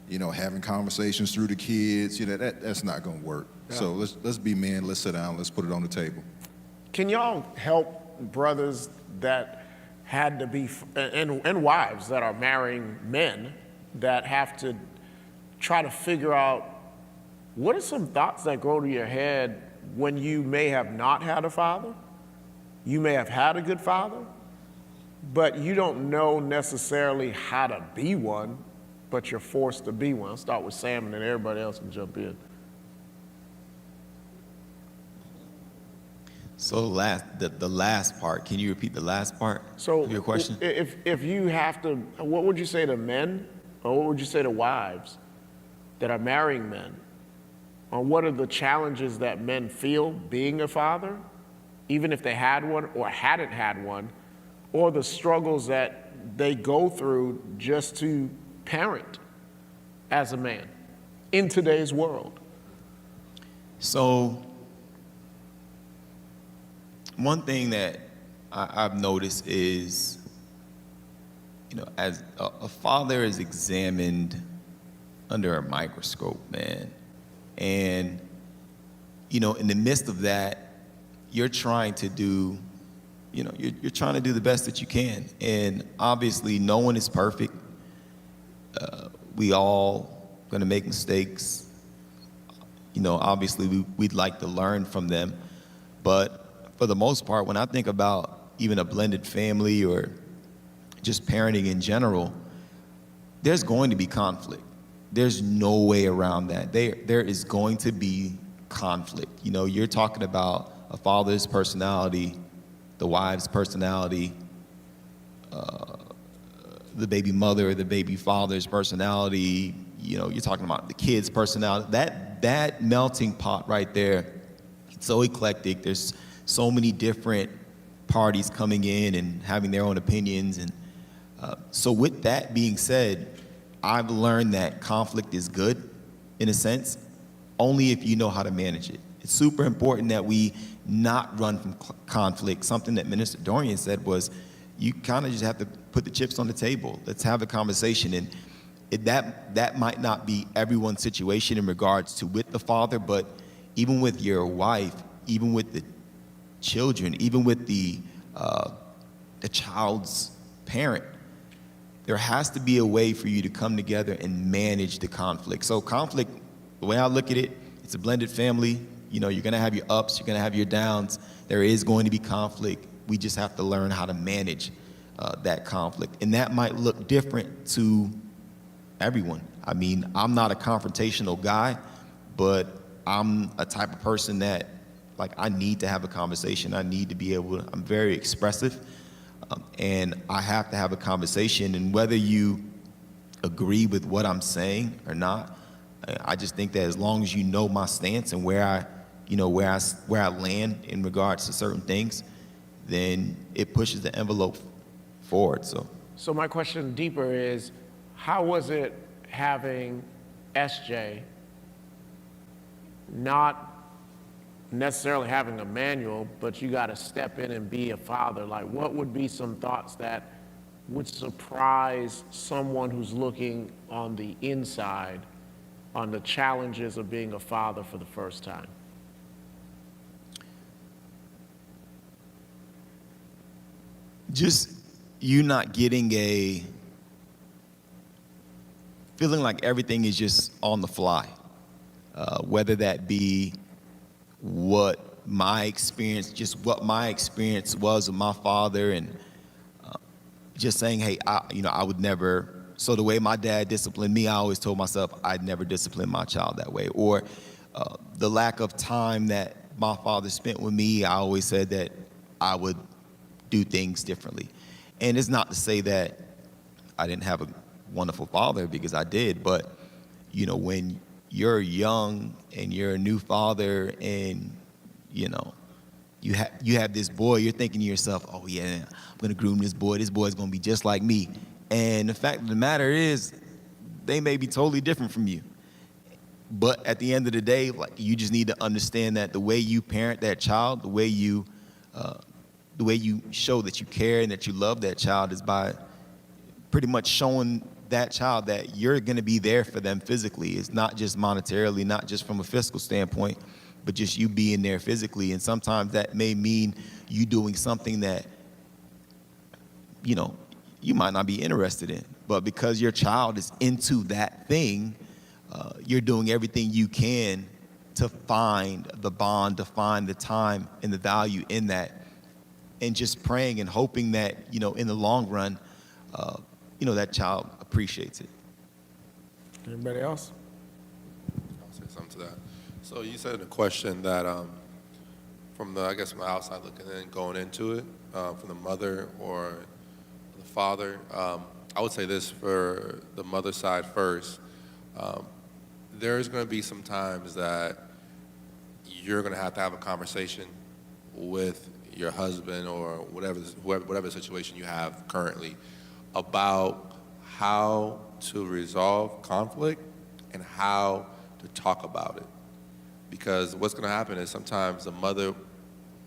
you know, having conversations through the kids, you know, that's not going to work. Yeah. So let's be men, let's sit down, let's put it on the table. Can y'all help brothers that had to be, and wives that are marrying men that have to try to figure out what are some thoughts that go to your head when you may have not had a father, you may have had a good father, but you don't know necessarily how to be one, but you're forced to be one. I'll start with Sam and then everybody else can jump in. So the last part, can you repeat the last part of your question? If you have to, what would you say to men, or what would you say to wives that are marrying men, on what are the challenges that men feel being a father, even if they had one or hadn't had one, or the struggles that they go through just to parent as a man in today's world? So one thing that I've noticed is, you know, as a father is examined under a microscope, man. And, you know, in the midst of that, you're trying to do, you know, you're trying to do the best that you can. And obviously, no one is perfect. We all gonna make mistakes. You know, obviously, we'd like to learn from them. But for the most part, when I think about even a blended family or just parenting in general, there's going to be conflict. There's no way around that. There is going to be conflict. You know, you're talking about a father's personality, the wife's personality, the baby mother, the baby father's personality. You know, you're talking about the kid's personality. That melting pot right there, it's so eclectic. There's so many different parties coming in and having their own opinions. And so with that being said, I've learned that conflict is good, in a sense, only if you know how to manage it. It's super important that we not run from conflict. Something that Minister Dorian said was, you kind of just have to put the chips on the table. Let's have a conversation. And that might not be everyone's situation in regards to with the father, but even with your wife, even with the children, even with the child's parent, there has to be a way for you to come together and manage the conflict. So conflict, the way I look at it, It's a blended family. You know, you're gonna have your ups, you're gonna have your downs. There is going to be conflict. We just have to learn how to manage that conflict. And that might look different to everyone. I mean, I'm not a confrontational guy, but I'm a type of person that, like, I need to have a conversation. I need to be able to, I'm very expressive, and I have to have a conversation. And whether you agree with what I'm saying or not, I just think that as long as you know my stance and where I land in regards to certain things, then it pushes the envelope forward. So my question deeper is, how was it having SJ not necessarily having a manual, but you got to step in and be a father? Like, what would be some thoughts that would surprise someone who's looking on the inside on the challenges of being a father for the first time? Just you not getting feeling like everything is just on the fly, whether that be what my experience was with my father, and just saying, hey, I would never. So the way my dad disciplined me, I always told myself I'd never discipline my child that way. Or the lack of time that my father spent with me, I always said that I would do things differently. And it's not to say that I didn't have a wonderful father, because I did, but when you're young and you're a new father and you have this boy, you're thinking to yourself, oh yeah, I'm gonna groom this boy's gonna be just like me. And the fact of the matter is, they may be totally different from you. But at the end of the day, like, you just need to understand that the way you parent that child, the way you show that you care and that you love that child, is by pretty much showing that child that you're going to be there for them physically. It's not just monetarily, not just from a fiscal standpoint, but just you being there physically. And sometimes that may mean you doing something that, you might not be interested in. But because your child is into that thing, you're doing everything you can to find the bond, to find the time and the value in that. And just praying and hoping that, in the long run, that child appreciates it. Anybody else? I'll say something to that. So you said in the question that from the outside looking in, going into it, from the mother or the father, I would say this for the mother side first. There's going to be some times that you're going to have a conversation with your husband or whatever situation you have currently about how to resolve conflict and how to talk about it. Because what's going to happen is sometimes the mother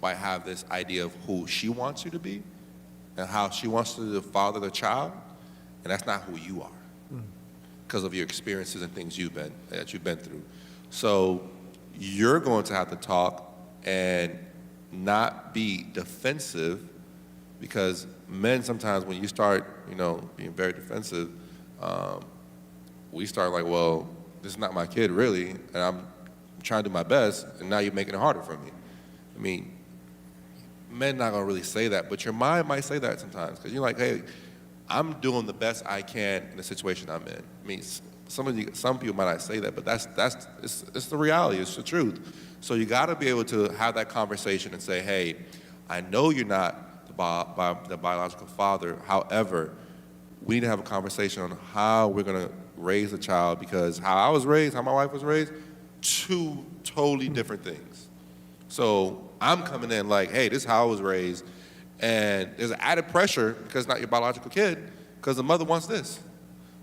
might have this idea of who she wants you to be and how she wants to father the child, and that's not who you are because of your experiences and things that you've been through. So you're going to have to talk and not be defensive, because men sometimes, when you start, being very defensive, we start like, well, this is not my kid really, and I'm trying to do my best, and now you're making it harder for me. I mean, men not gonna really say that, but your mind might say that sometimes, because you're like, hey, I'm doing the best I can in the situation I'm in. I mean, some people might not say that, but it's the reality, it's the truth. So you gotta be able to have that conversation and say, hey, I know you're not the biological father, however, we need to have a conversation on how we're gonna raise a child, because how I was raised, how my wife was raised, two totally different things. So I'm coming in like, hey, this is how I was raised, and there's an added pressure because it's not your biological kid, because the mother wants this.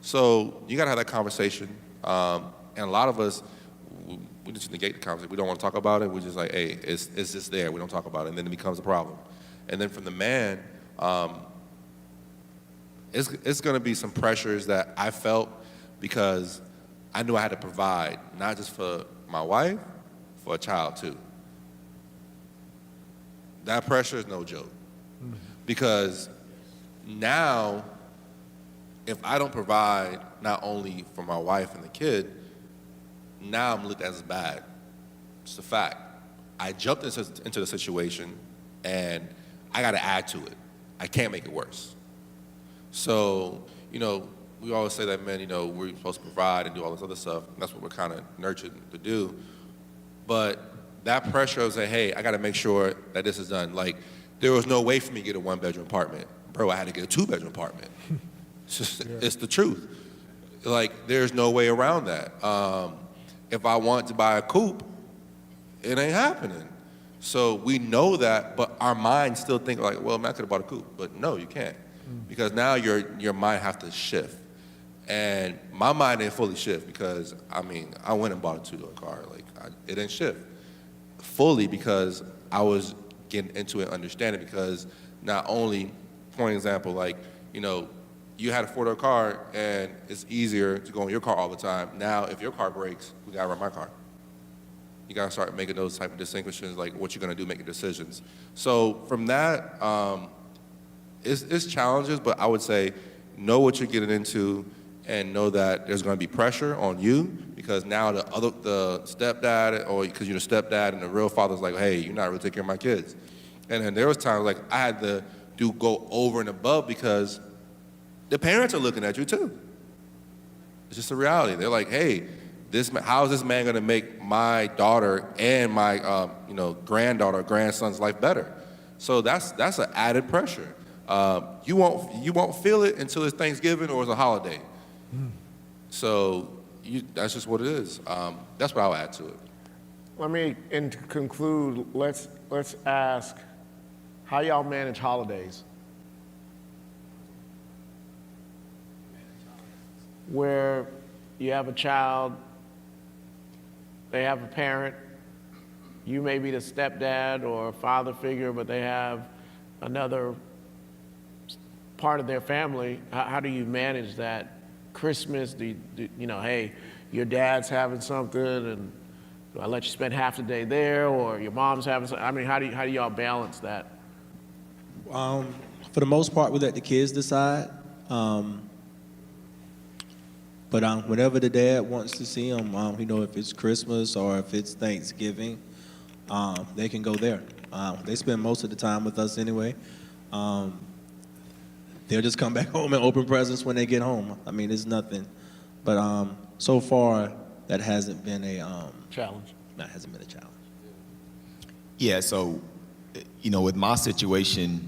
So you gotta have that conversation, and a lot of us, we just negate the conversation. We don't want to talk about it. We're just like, hey, it's just there. We don't talk about it, and then it becomes a problem. And then from the man, it's going to be some pressures that I felt, because I knew I had to provide, not just for my wife, for a child too. That pressure is no joke, because now, if I don't provide not only for my wife and the kid, now I'm looked at as bad. It's a fact. I jumped into the situation, and I got to add to it. I can't make it worse. So, you know, we always say that men, you know, we're supposed to provide and do all this other stuff. And that's what we're kind of nurtured to do. But that pressure of saying, hey, I got to make sure that this is done. Like, there was no way for me to get a 1-bedroom apartment. Bro, I had to get a 2-bedroom apartment. It's just, it's the truth. Like, there's no way around that. If I want to buy a coupe, it ain't happening. So we know that, but our minds still think like, well, man, I could have bought a coupe. But no, you can't. Because now your mind has to shift. And my mind didn't fully shift because, I mean, I went and bought a 2-door car. Like, it didn't shift fully because I was getting into it, understanding, because not only, for example, like, you know, you had a 4-door car and it's easier to go in your car all the time. Now, if your car breaks, we gotta run my car. You gotta start making those type of distinctions, like what you're gonna do, making decisions. So from that, it's challenges, but I would say know what you're getting into and know that there's gonna be pressure on you because now the stepdad, or because you're the stepdad and the real father's like, hey, you're not really taking care of my kids. And then there was times like I had to go over and above because the parents are looking at you too. It's just a reality. They're like, hey, how is this man gonna make my daughter and my granddaughter or grandson's life better? So that's an added pressure. You won't feel it until it's Thanksgiving or it's a holiday. So that's just what it is. That's what I'll add to it. Let me, and to conclude, let's ask how y'all manage holidays. Where you have a child, they have a parent, you may be the stepdad or father figure, but they have another part of their family. How do you manage that? Christmas, hey, your dad's having something and do I let you spend half the day there, or your mom's having something? I mean, how do y'all balance that? For the most part, we let the kids decide. But whenever the dad wants to see them, if it's Christmas or if it's Thanksgiving, they can go there. They spend most of the time with us anyway. They'll just come back home and open presents when they get home. I mean, it's nothing. But so far, that hasn't been a challenge. That hasn't been a challenge. Yeah, so, with my situation,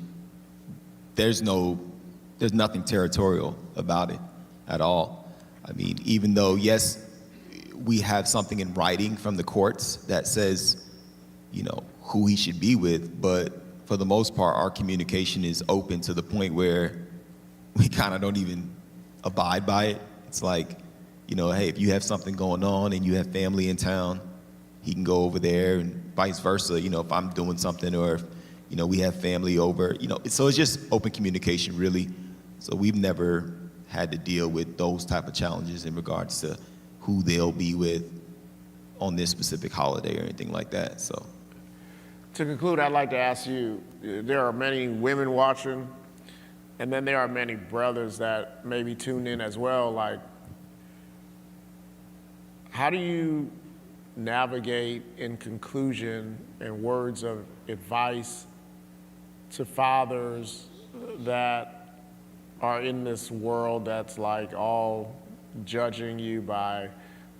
there's nothing territorial about it at all. I mean, even though, yes, we have something in writing from the courts that says, who he should be with, but for the most part, our communication is open to the point where we kind of don't even abide by it. It's like, hey, if you have something going on and you have family in town, he can go over there, and vice versa, if I'm doing something or if, we have family over, so it's just open communication, really. So we've never had to deal with those type of challenges in regards to who they'll be with on this specific holiday or anything like that, so. To conclude, I'd like to ask you, there are many women watching, and then there are many brothers that maybe tune in as well. Like, how do you navigate, in conclusion, and words of advice to fathers that are in this world that's like all judging you by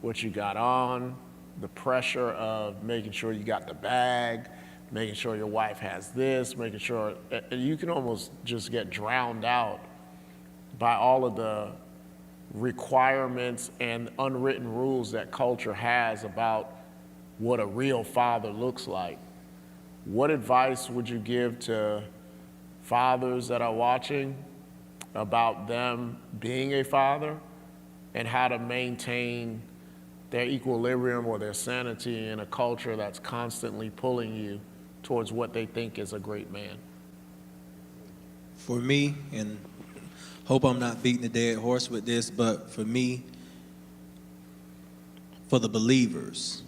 what you got on, the pressure of making sure you got the bag, making sure your wife has this, making sure, you can almost just get drowned out by all of the requirements and unwritten rules that culture has about what a real father looks like. What advice would you give to fathers that are watching about them being a father and how to maintain their equilibrium or their sanity in a culture that's constantly pulling you towards what they think is a great man? For me, and hope I'm not beating a dead horse with this, but for me, for the believers,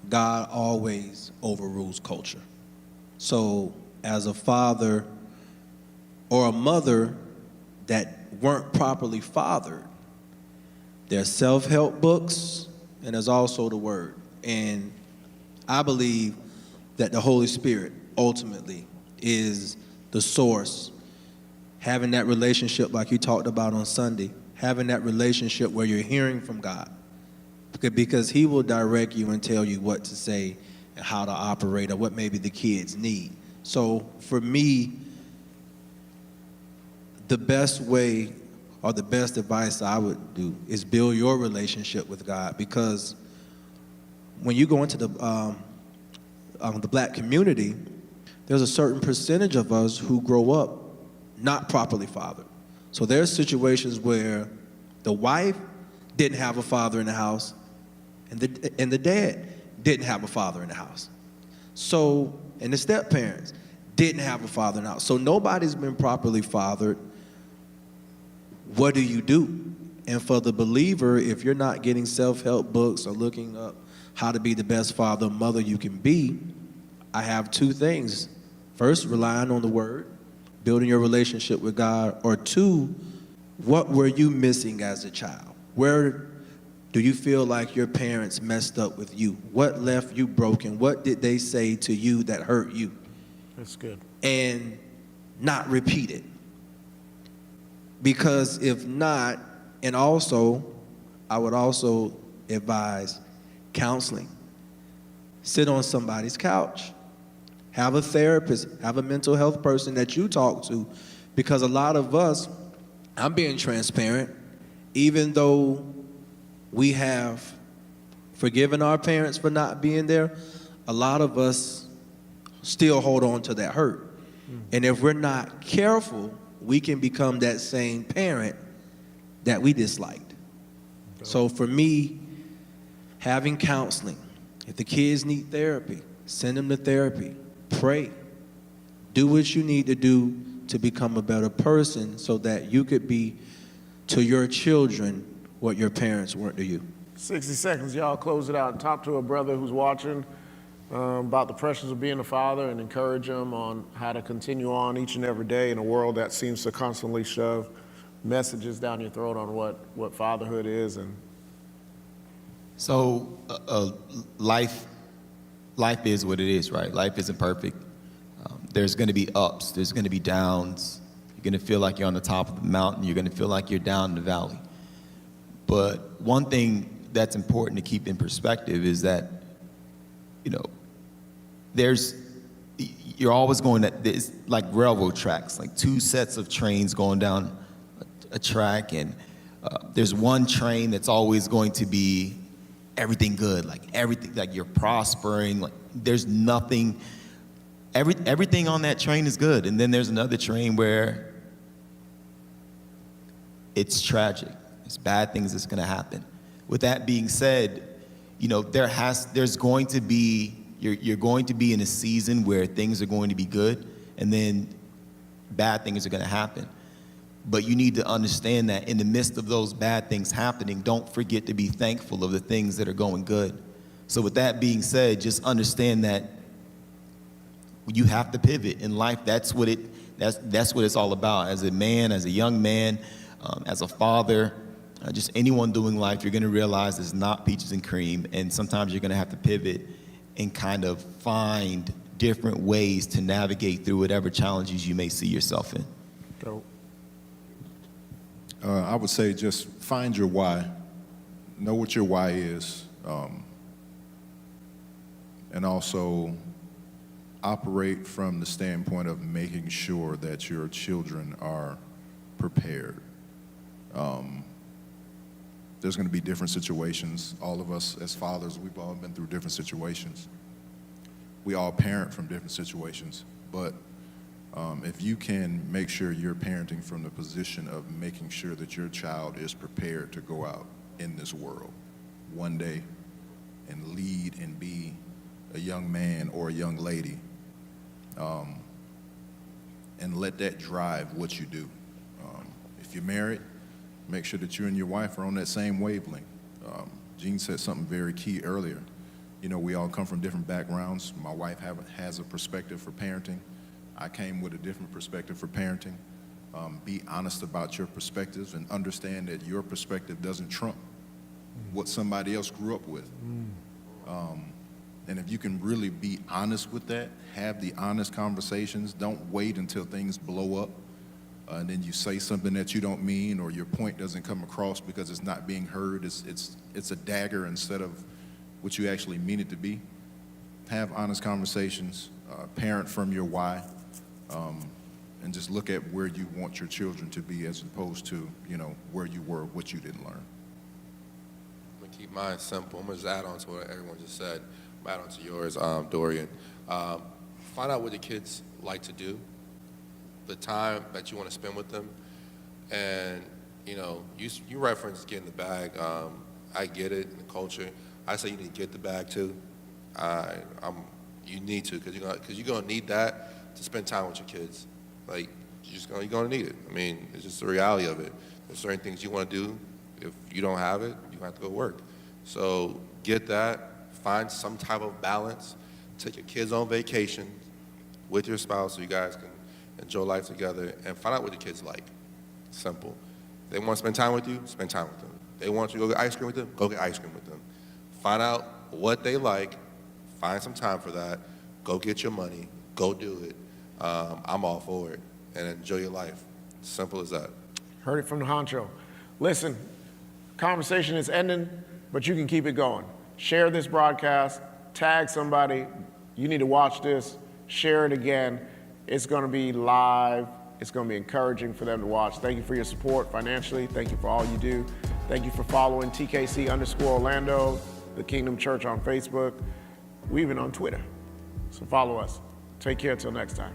God always overrules culture. So as a father or a mother that weren't properly fathered, there's self-help books and there's also the word. And I believe that the Holy Spirit ultimately is the source. Having that relationship like you talked about on Sunday, having that relationship where you're hearing from God. Because he will direct you and tell you what to say and how to operate or what maybe the kids need. So for me, the best way or the best advice I would do is build your relationship with God, because when you go into the black community, there's a certain percentage of us who grow up not properly fathered. So there's situations where the wife didn't have a father in the house, and the dad didn't have a father in the house. So, and the step-parents didn't have a father in the house. So nobody's been properly fathered. What do you do? And for the believer, if you're not getting self-help books or looking up how to be the best father or mother you can be, I have two things. First, relying on the word, building your relationship with God, or two, what were you missing as a child? Where do you feel like your parents messed up with you? What left you broken? What did they say to you that hurt you? That's good. And not repeat it. Because if not, and also, I would also advise counseling. Sit on somebody's couch. Have a therapist, have a mental health person that you talk to. Because a lot of us, I'm being transparent, even though we have forgiven our parents for not being there, a lot of us still hold on to that hurt. And if we're not careful, we can become that same parent that we disliked. So for me, having counseling, if the kids need therapy, send them to therapy, pray, do what you need to do to become a better person so that you could be to your children what your parents weren't to you. 60 seconds, y'all close it out and talk to a brother who's watching about the pressures of being a father and encourage him on how to continue on each and every day in a world that seems to constantly shove messages down your throat on what fatherhood is. And So life is what it is, right? Life isn't perfect. There's going to be ups. There's going to be downs. You're going to feel like you're on the top of the mountain. You're going to feel like you're down in the valley. But one thing that's important to keep in perspective is that, you're always going at this, like railroad tracks, like two sets of trains going down a track, and there's one train that's always going to be everything good, like everything, like you're prospering, like there's nothing, everything on that train is good. And then there's another train where it's tragic. There's bad things that's going to happen. With that being said, there's going to be, you're going to be in a season where things are going to be good, and then bad things are going to happen. But you need to understand that in the midst of those bad things happening, don't forget to be thankful of the things that are going good. So with that being said, just understand that you have to pivot in life. That's what it's all about. As a man, as a young man, as a father, just anyone doing life, you're going to realize it's not peaches and cream, and sometimes you're going to have to pivot and kind of find different ways to navigate through whatever challenges you may see yourself in. Dope. I would say just find your why. Know what your why is. And also operate from the standpoint of making sure that your children are prepared. There's going to be different situations. All of us as fathers, we've all been through different situations. We all parent from different situations, but if you can make sure you're parenting from the position of making sure that your child is prepared to go out in this world one day and lead and be a young man or a young lady, and let that drive what you do. If you're married, make sure that you and your wife are on that same wavelength. Gene said something very key earlier. We all come from different backgrounds. My wife has a perspective for parenting. I came with a different perspective for parenting. Be honest about your perspectives and understand that your perspective doesn't trump what somebody else grew up with. And if you can really be honest with that, have the honest conversations, don't wait until things blow up, and then you say something that you don't mean, or your point doesn't come across because it's not being heard. It's a dagger instead of what you actually mean it to be. Have honest conversations, parent from your why, and just look at where you want your children to be as opposed to, where you were, what you didn't learn. I'm gonna keep mine simple. I'm gonna just add on to what everyone just said. I'm add on to yours, Dorian. Find out what the kids like to do, the time that you want to spend with them, and you referenced getting the bag. I get it in the culture. I say you need to get the bag too. You need to because you're gonna need that to spend time with your kids. Like you're gonna need it. I mean, it's just the reality of it. There's certain things you want to do. If you don't have it, you have to go work. So get that. Find some type of balance. Take your kids on vacation with your spouse so you guys can enjoy life together, and find out what the kids like. Simple. They want to spend time with you, spend time with them. They want you to go get ice cream with them, go get ice cream with them. Find out what they like, find some time for that, go get your money, go do it. I'm all for it, and enjoy your life. Simple as that. Heard it from the honcho. Listen, conversation is ending, but you can keep it going. Share this broadcast, tag somebody. You need to watch this, share it again. It's gonna be live. It's gonna be encouraging for them to watch. Thank you for your support financially. Thank you for all you do. Thank you for following TKC_Orlando, the Kingdom Church on Facebook. We're even on Twitter. So follow us. Take care till next time.